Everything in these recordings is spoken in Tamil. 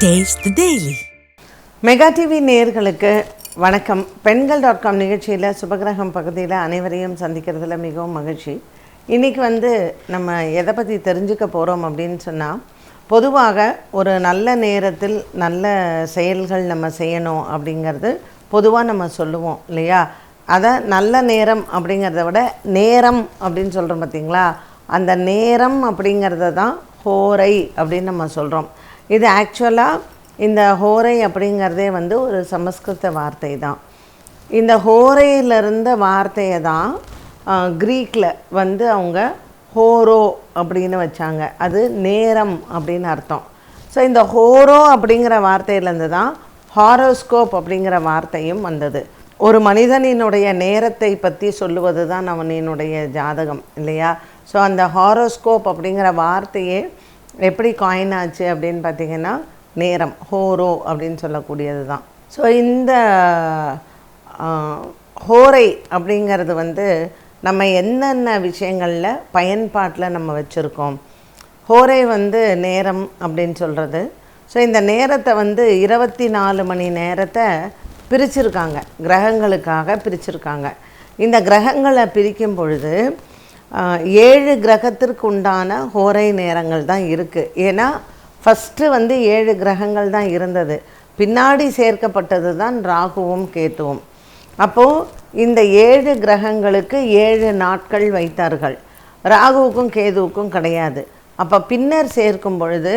Taste the Daily. Mega TV நேயர்களுக்கு வணக்கம். பெண்கள்.com நிகழ்ச்சியில் சுபகிரகம் பகுதியில் அனைவரையும் சந்திக்கிறதுல மிகவும் மகிழ்ச்சி. இன்றைக்கி நம்ம எதை பற்றி தெரிஞ்சுக்க போகிறோம் அப்படின்னு சொன்னால், பொதுவாக ஒரு நல்ல நேரத்தில் நல்ல செயல்கள் நம்ம செய்யணும் அப்படிங்கிறது பொதுவாக நம்ம சொல்லுவோம் இல்லையா? அதை நல்ல நேரம் அப்படிங்கிறத விட நேரம் அப்படின்னு சொல்கிறோம் பார்த்திங்களா? அந்த நேரம் அப்படிங்கிறத தான் ஹோரை அப்படின்னு நம்ம சொல்கிறோம். இது ஆக்சுவலாக இந்த ஹோரை அப்படிங்கிறதே ஒரு சமஸ்கிருத வார்த்தை தான். இந்த ஹோரையிலிருந்த வார்த்தையை தான் க்ரீக்கில் அவங்க ஹோரோ அப்படின்னு வச்சாங்க. அது நேரம் அப்படின்னு அர்த்தம். ஸோ இந்த ஹோரோ அப்படிங்கிற வார்த்தையிலேருந்து தான் ஹாரோஸ்கோப் அப்படிங்கிற வார்த்தையும் வந்தது. ஒரு மனிதனினுடைய நேரத்தை பற்றி சொல்லுவது தான் அவனினுடைய ஜாதகம் இல்லையா? ஸோ அந்த ஹாரோஸ்கோப் அப்படிங்கிற வார்த்தையே எப்படி காயின் ஆச்சு அப்படின்னு பார்த்திங்கன்னா, நேரம் ஹோரோ அப்படின்னு சொல்லக்கூடியது தான். ஸோ இந்த ஹோரை அப்படிங்கிறது நம்ம என்னென்ன விஷயங்களில் பயன்பாட்டில் நம்ம வச்சுருக்கோம். ஹோரை நேரம் அப்படின்னு சொல்கிறது. ஸோ இந்த நேரத்தை 24 மணி நேரத்தை பிரிச்சுருக்காங்க, கிரகங்களுக்காக பிரிச்சுருக்காங்க. இந்த கிரகங்களை பிரிக்கும் பொழுது 7 கிரகத்திற்கு உண்டான ஹோரை நேரங்கள் தான் இருக்குது. ஏன்னா ஃபஸ்ட்டு 7 கிரகங்கள் தான் இருந்தது, பின்னாடி சேர்க்கப்பட்டது தான் ராகுவும் கேத்துவும். அப்போது இந்த 7 கிரகங்களுக்கு 7 நாட்கள் வைத்தார்கள், ராகுவுக்கும் கேதுவுக்கும் கிடையாது. அப்போ பின்னர் சேர்க்கும் பொழுது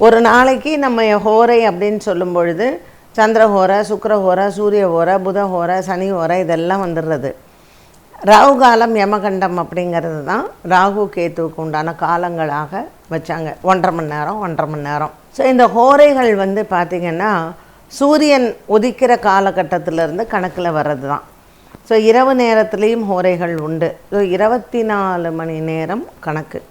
ஒரு நாளைக்கு நம்ம ஹோரை அப்படின்னு சொல்லும் பொழுது சந்திரஹோரை, சுக்கிரஹோரை, சூரியஹோரை, புதஹோரை, சனி ஹோரை இதெல்லாம் வந்துடுறது. ராகு காலம், யமகண்டம் அப்படிங்கிறது தான் ராகு கேத்துவுக்கு உண்டான காலங்களாக வச்சாங்க. 1.5 மணி நேரம் 1.5 மணி நேரம். ஸோ இந்த ஹோரைகள் பார்த்திங்கன்னா சூரியன் உதிக்கிற காலகட்டத்திலேருந்து கணக்கில் வர்றது தான். ஸோ இரவு நேரத்துலேயும் ஹோரைகள் உண்டு. ஸோ 24 மணி நேரம் கணக்கு.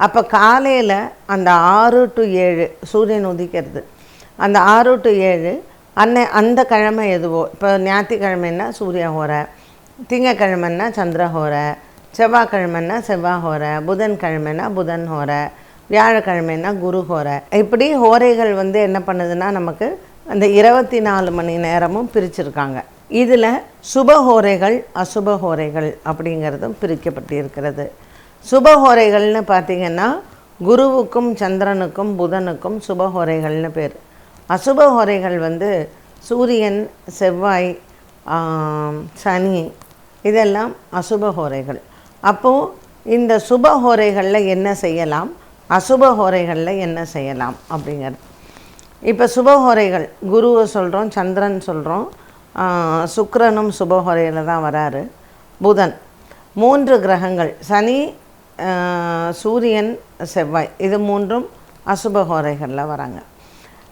அப்போ காலையில் அந்த 6 to 7 சூரியன் உதிக்கிறது. அந்த 6 to 7 அந்த கிழமை எதுவோ, இப்போ ஞாயிற்றுக்கிழமைன்னா சூரிய ஹோரை, திங்கக்கிழமைன்னா சந்திரஹோரை, செவ்வாய்க்கிழமைன்னா செவ்வாய்ஹோரை, புதன்கிழமைன்னா புதன் ஹோரை, வியாழக்கிழமைன்னா குரு ஹோரை. இப்படி ஹோரைகள் என்ன பண்ணுதுன்னா நமக்கு அந்த 24 மணி நேரமும் பிரிச்சுருக்காங்க. இதில் சுபஹோரைகள் அசுபஹோரைகள் அப்படிங்கிறதும் பிரிக்கப்பட்டிருக்கிறது. சுபஹோரைகள்னு பார்த்திங்கன்னா குருவுக்கும் சந்திரனுக்கும் புதனுக்கும் சுபஹோரைகள்னு பேர். அசுபஹோரைகள் சூரியன், செவ்வாய், சனி இதெல்லாம் அசுபஹோரைகள். அப்போது இந்த சுபஹோரைகளில் என்ன செய்யலாம், அசுபஹோரைகளில் என்ன செய்யலாம் அப்படிங்கிறது. இப்போ சுபஹோரைகள் குருவை சொல்கிறோம், சந்திரன் சொல்கிறோம், சுக்கிரனும் சுபஹோரையில் தான் வராரு, புதன். 3 கிரகங்கள் சனி, சூரியன், செவ்வாய், இது 3ம் அசுபஹோரைகளில் வராங்க.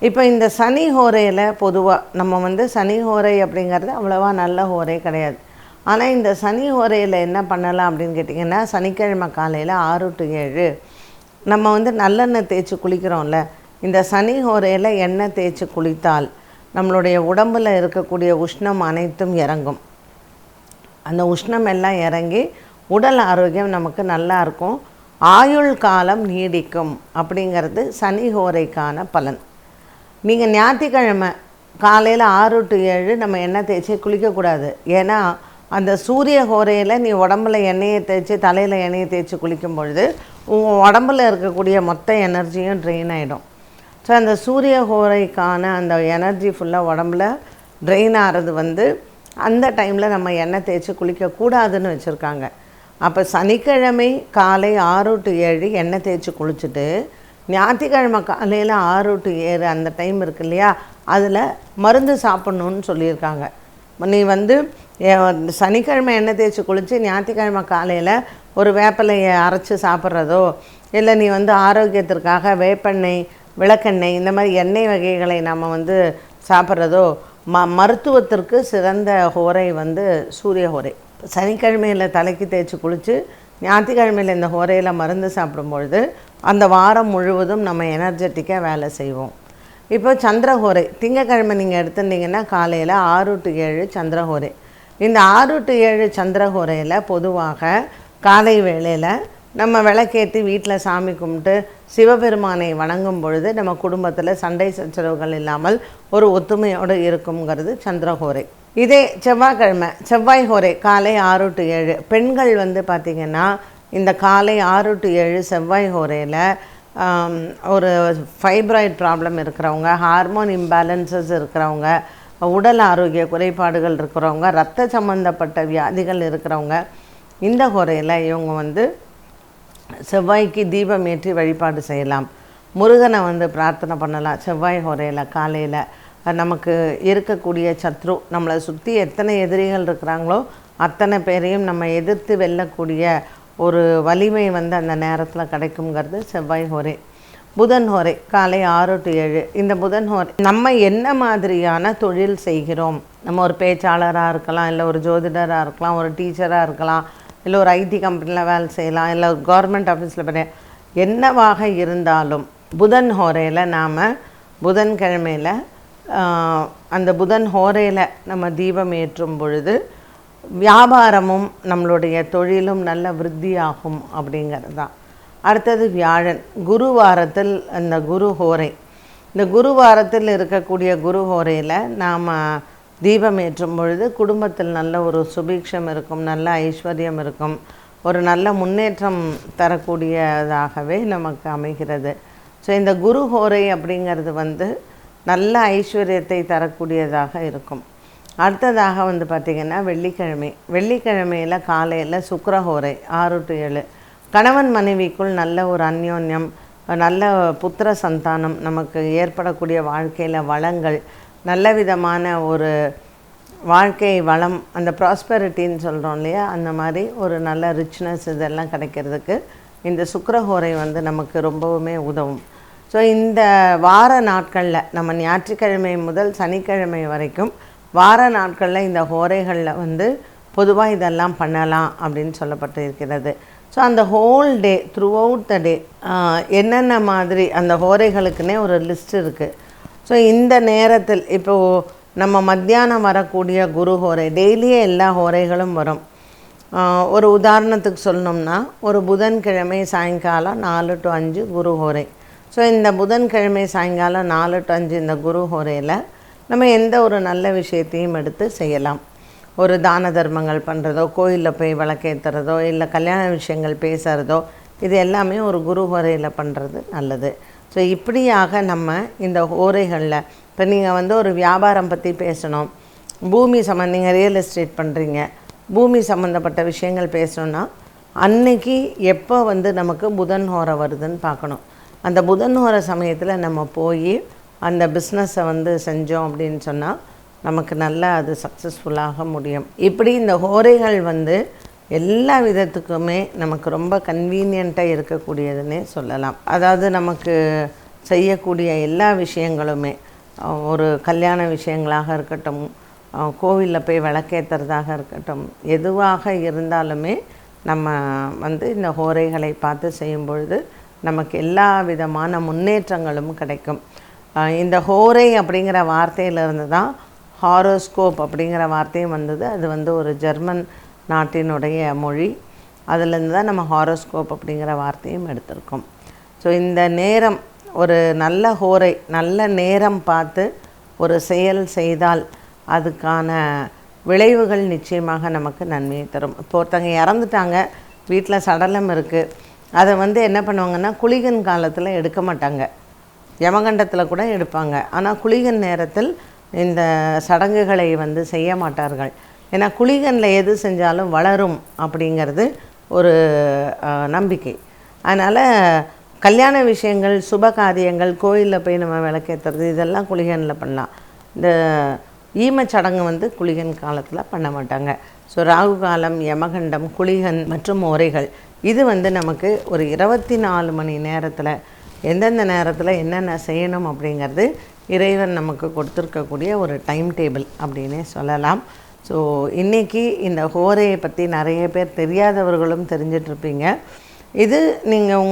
இப்போ இந்த சனி ஹோரையில் பொதுவாக நம்ம சனி ஹோரை அப்படிங்கிறது அவ்வளோவா நல்ல ஹோரை கிடையாது. ஆனால் இந்த சனி ஹோரையில் என்ன பண்ணலாம் அப்படின்னு கேட்டிங்கன்னா, சனிக்கிழமை காலையில் 6 to 7 நம்ம நல்லெண்ணெய் தேய்ச்சி குளிக்கிறோம்ல, இந்த சனி ஹோரையில் எண்ணெய் தேய்ச்சி குளித்தால் நம்மளுடைய உடம்பில் இருக்கக்கூடிய உஷ்ணம் அனைத்தும் இறங்கும். அந்த உஷ்ணம் எல்லாம் இறங்கி உடல் ஆரோக்கியம் நமக்கு நல்லா இருக்கும், ஆயுள் காலம் நீடிக்கும் அப்படிங்கிறது சனி ஹோரைக்கான பலன். நீங்கள் ஞாயிற்றுக்கிழமை காலையில் 6 to 7 நம்ம எண்ணெய் தேய்ச்சி குளிக்கக்கூடாது. ஏன்னா அந்த சூரிய ஹோரையில் நீ உடம்புல எண்ணெயை தேய்ச்சி தலையில் எண்ணெயை தேய்ச்சி குளிக்கும் பொழுது உங்கள் உடம்பில் இருக்கக்கூடிய மொத்த எனர்ஜியும் ட்ரெயின் ஆகிடும். ஸோ அந்த சூரிய ஹோரைக்கான அந்த எனர்ஜி ஃபுல்லாக உடம்புல ட்ரெயின் ஆகிறது அந்த டைமில் நம்ம எண்ணெய் தேய்ச்சி குளிக்கக்கூடாதுன்னு வச்சுருக்காங்க. அப்போ சனிக்கிழமை காலை 6 to 7 எண்ணெய் தேய்ச்சி குளிச்சுட்டு ஞாயிற்றுக்கிழமை காலையில் 6 to 7 அந்த டைம் இருக்கு இல்லையா, அதில் மருந்து சாப்பிட்ணுன்னு சொல்லியிருக்காங்க. நீ சனிக்கிழமை எண்ணெய் தேய்ச்சி குளித்து ஞாயிற்றுக்கிழமை காலையில் ஒரு வேப்பிலையை அரைச்சி சாப்பிட்றதோ, இல்லை நீ ஆரோக்கியத்திற்காக வேப்பெண்ணெய், விளக்கெண்ணெய் இந்த மாதிரி எண்ணெய் வகைகளை நம்ம சாப்பிட்றதோ மருத்துவத்திற்கு சிறந்த ஹோரை சூரிய ஹோரை. சனிக்கிழமையில் தலைக்கு தேய்ச்சி குளித்து ஞாயிற்றுக்கிழமையில் இந்த ஹோரையில் மருந்து சாப்பிடும்பொழுது அந்த வாரம் முழுவதும் நம்ம எனர்ஜெட்டிக்காக வேலை செய்வோம். இப்போ சந்திரஹோரை திங்கக்கிழமை நீங்கள் எடுத்துட்டிங்கன்னா காலையில் 6 to 7 சந்திரஹோரை. இந்த 6 to 7 சந்திரஹோரையில் பொதுவாக காலை வேளையில் நம்ம விளக்கேற்றி வீட்டில் சாமி கும்பிட்டு சிவபெருமானை வணங்கும் பொழுது நம்ம குடும்பத்தில் சண்டை சச்சரவுகள் இல்லாமல் ஒரு ஒத்துமையோடு இருக்குங்கிறது சந்திரஹோரை. இதே செவ்வாய்க்கிழமை செவ்வாய் ஹோரை காலை 6 to 7. பெண்கள் வந்து பார்த்திங்கன்னா இந்த காலை 6 to 7 செவ்வாய் ஹோரையில் ஒரு ஃபைப்ராய்ட் ப்ராப்ளம் இருக்கிறவங்க, ஹார்மோன் இம்பேலன்சஸ் இருக்கிறவங்க, உடல் ஆரோக்கிய குறைபாடுகள் இருக்கிறவங்க, இரத்த சம்பந்தப்பட்ட வியாதிகள் இருக்கிறவங்க, இந்த ஹோரையில் இவங்க வந்து செவ்வாய்க்கு தீபம் ஏற்றி வழிபாடு செய்யலாம். முருகனை வந்து பிரார்த்தனை பண்ணலாம் செவ்வாய் ஹோரையில் காலையில். நமக்கு இருக்கக்கூடிய சத்ரு, நம்மளை சுற்றி எத்தனை எதிரிகள் இருக்கிறாங்களோ அத்தனை பேரையும் நம்ம எதிர்த்து வெல்லக்கூடிய ஒரு வலிமை வந்து அந்த நேரத்தில் கிடைக்குங்கிறது செவ்வாய் ஹோரை. புதன் ஹோரை காலை 6 to 7. இந்த புதன் ஹோரை நம்ம என்ன மாதிரியான தொழில் செய்கிறோம், நம்ம ஒரு பேச்சாளராக இருக்கலாம், இல்லை ஒரு ஜோதிடராக இருக்கலாம், ஒரு டீச்சராக இருக்கலாம், இல்லை ஒரு ஐடி கம்பெனியில் வேலை செய்யலாம், இல்லை கவர்மெண்ட் ஆஃபீஸில் பண்ண, என்னவாக இருந்தாலும் புதன் ஹோரையில் நாம் புதன்கிழமையில் அந்த புதன் ஹோரையில் நம்ம தீபம் ஏற்றும் பொழுது வியாபாரமும் நம்மளுடைய தொழிலும் நல்ல விருத்தியாகும் அப்படிங்கிறது தான். அடுத்தது வியாழன் குருவாரத்தில் அந்த குரு ஹோரை. இந்த குருவாரத்தில் இருக்கக்கூடிய குரு ஹோரையில் நாம் தீபம் ஏற்றும் பொழுது குடும்பத்தில் நல்ல ஒரு சுபீக்ஷம் இருக்கும், நல்ல ஐஸ்வர்யம் இருக்கும், ஒரு நல்ல முன்னேற்றம் தரக்கூடியதாகவே நமக்கு அமைகிறது. ஸோ இந்த குரு ஹோரை அப்படிங்கிறது வந்து நல்ல ஐஸ்வர்யத்தை தரக்கூடியதாக இருக்கும். அடுத்ததாக வந்து பார்த்திங்கன்னா வெள்ளிக்கிழமையில் காலையில் சுக்கிரஹோரை 6 to 7. கணவன் மனைவிக்குள் நல்ல ஒரு அந்யோன்யம், நல்ல புத்திர சந்தானம், நமக்கு ஏற்படக்கூடிய வாழ்க்கையில் வளங்கள், நல்ல விதமான ஒரு வாழ்க்கை வளம், அந்த ப்ராஸ்பெரிட்டின்னு சொல்கிறோம் இல்லையா, அந்த மாதிரி ஒரு நல்ல ரிச்னஸ் இதெல்லாம் கிடைக்கிறதுக்கு இந்த சுக்கிரஹோரை வந்து நமக்கு ரொம்பவுமே உதவும். ஸோ இந்த வார நாட்களில் நம்ம ஞாயிற்றுக்கிழமை முதல் சனிக்கிழமை வரைக்கும் வார நாட்களில் இந்த ஹோரைகளில் வந்து பொதுவாக இதெல்லாம் பண்ணலாம் அப்படின்னு சொல்லப்பட்டு இருக்கிறது. ஸோ அந்த whole day throughout the day என்னென்ன மாதிரி அந்த ஹோரைகளுக்குன்னே ஒரு லிஸ்ட் இருக்குது. ஸோ இந்த நேரத்தில் இப்போது நம்ம மத்தியானம் வரக்கூடிய குரு ஹோரை, டெய்லியே எல்லா ஹோரைகளும் வரும். ஒரு உதாரணத்துக்கு சொல்லணும்னா ஒரு புதன்கிழமை சாயங்காலம் 4 to 5 குரு ஹோரை. ஸோ இந்த புதன்கிழமை சாயங்காலம் 4 to 5 இந்த குரு ஹோரையில் நம்ம எந்த ஒரு நல்ல விஷயத்தையும் எடுத்து செய்யலாம். ஒரு தான தர்மங்கள் பண்ணுறதோ, கோயிலில் போய் விளக்கேற்றுறதோ, இல்லை கல்யாண விஷயங்கள் பேசுகிறதோ, இது எல்லாமே ஒரு குரு ஹோரையில் பண்ணுறது நல்லது. ஸோ இப்படியாக நம்ம இந்த ஹோரைகளில் இப்போ நீங்கள் வந்து ஒரு வியாபாரம் பற்றி பேசணும், பூமி நீங்கள் ரியல் எஸ்டேட் பண்ணுறீங்க, பூமி சம்மந்தப்பட்ட விஷயங்கள் பேசணுன்னா அன்னைக்கு எப்போ வந்து நமக்கு புதன் ஹோரை வருதுன்னு பார்க்கணும். அந்த புதன் ஹோரை சமயத்தில் நம்ம போய் அந்த பிஸ்னஸை வந்து செஞ்சோம் அப்படின்னு சொன்னால் நமக்கு நல்லா அது சக்ஸஸ்ஃபுல்லாக முடியும். இப்படி இந்த ஹோரைகள் வந்து எல்லா விதத்துக்குமே நமக்கு ரொம்ப கன்வீனியண்ட்டாக இருக்கக்கூடியதுன்னே சொல்லலாம். அதாவது நமக்கு செய்யக்கூடிய எல்லா விஷயங்களுமே, ஒரு கல்யாண விஷயங்களாக இருக்கட்டும், கோவிலில் போய் விளக்கேற்றுறதாக இருக்கட்டும், எதுவாக இருந்தாலுமே நம்ம வந்து இந்த ஹோரைகளை பார்த்து செய்யும் பொழுது நமக்கு எல்லா விதமான முன்னேற்றங்களும் கிடைக்கும். இந்த ஹோரை அப்படிங்கிற வார்த்தையிலிருந்து தான் ஹாரோஸ்கோப் அப்படிங்கிற வார்த்தையும் வந்தது. அது வந்து ஒரு ஜெர்மன் நாட்டினுடைய மொழி. அதிலேருந்து தான் நம்ம ஹாரோஸ்கோப் அப்படிங்கிற வார்த்தையும் எடுத்திருக்கோம். ஸோ இந்த நேரம் ஒரு நல்ல ஹோரை, நல்ல நேரம் பார்த்து ஒரு செயல் செய்தால் அதுக்கான விளைவுகள் நிச்சயமாக நமக்கு நன்மையை தரும். இப்போ ஒருத்தங்க இறந்துட்டாங்க, வீட்டில் சடலம் இருக்குது, அதை வந்து என்ன பண்ணுவாங்கன்னா குளிகன் காலத்தில் எடுக்க மாட்டாங்க, யமகண்டத்தில் கூட எடுப்பாங்க. ஆனால் குளிகன் நேரத்தில் இந்த சடங்குகளை வந்து செய்ய மாட்டார்கள். ஏன்னா குளிகனில் எது செஞ்சாலும் வளரும் அப்படிங்கிறது ஒரு நம்பிக்கை. அதனால் கல்யாண விஷயங்கள், சுப காரியங்கள், கோயிலில் போய் நம்ம விளக்கேற்றுறது, இதெல்லாம் குளிகனில் பண்ணலாம். இந்த ஈமச்சடங்கு வந்து குளிகன் காலத்தில் பண்ண மாட்டாங்க. ஸோ ராகு காலம், யமகண்டம், குளிகன் மற்றும் ஓரைகள், இது வந்து நமக்கு ஒரு 24 மணி நேரத்தில் எந்தெந்த நேரத்தில் என்னென்ன செய்யணும் அப்படிங்கிறது இறைவன் நமக்கு கொடுத்துருக்கக்கூடிய ஒரு டைம் டேபிள் அப்படின்னே சொல்லலாம். ஸோ இன்றைக்கி இந்த ஹோரையை பற்றி நிறைய பேர் தெரியாதவர்களும் தெரிஞ்சிட்ருப்பீங்க. இது நீங்கள்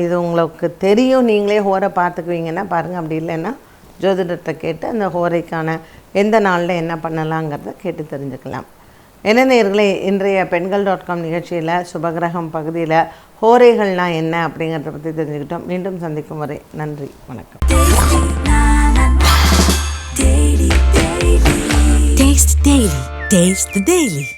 இது உங்களுக்கு தெரியும், நீங்களே ஹோரை பார்த்துக்குவீங்கன்னா பாருங்கள். அப்படி இல்லைன்னா ஜோதிடத்தை கேட்டு அந்த ஹோரைக்கான எந்த நாளில் என்ன பண்ணலாங்கிறத கேட்டு தெரிஞ்சுக்கலாம். என்ன நேயர்களே, இன்றைய பெண்கள்.com நிகழ்ச்சியில் சுபகிரகம் பகுதியில் ஹோரைகள்னால் என்ன அப்படிங்கிறத பற்றி தெரிஞ்சுக்கிட்டோம். மீண்டும் சந்திக்கும் வரை நன்றி, வணக்கம். Taste the Daily.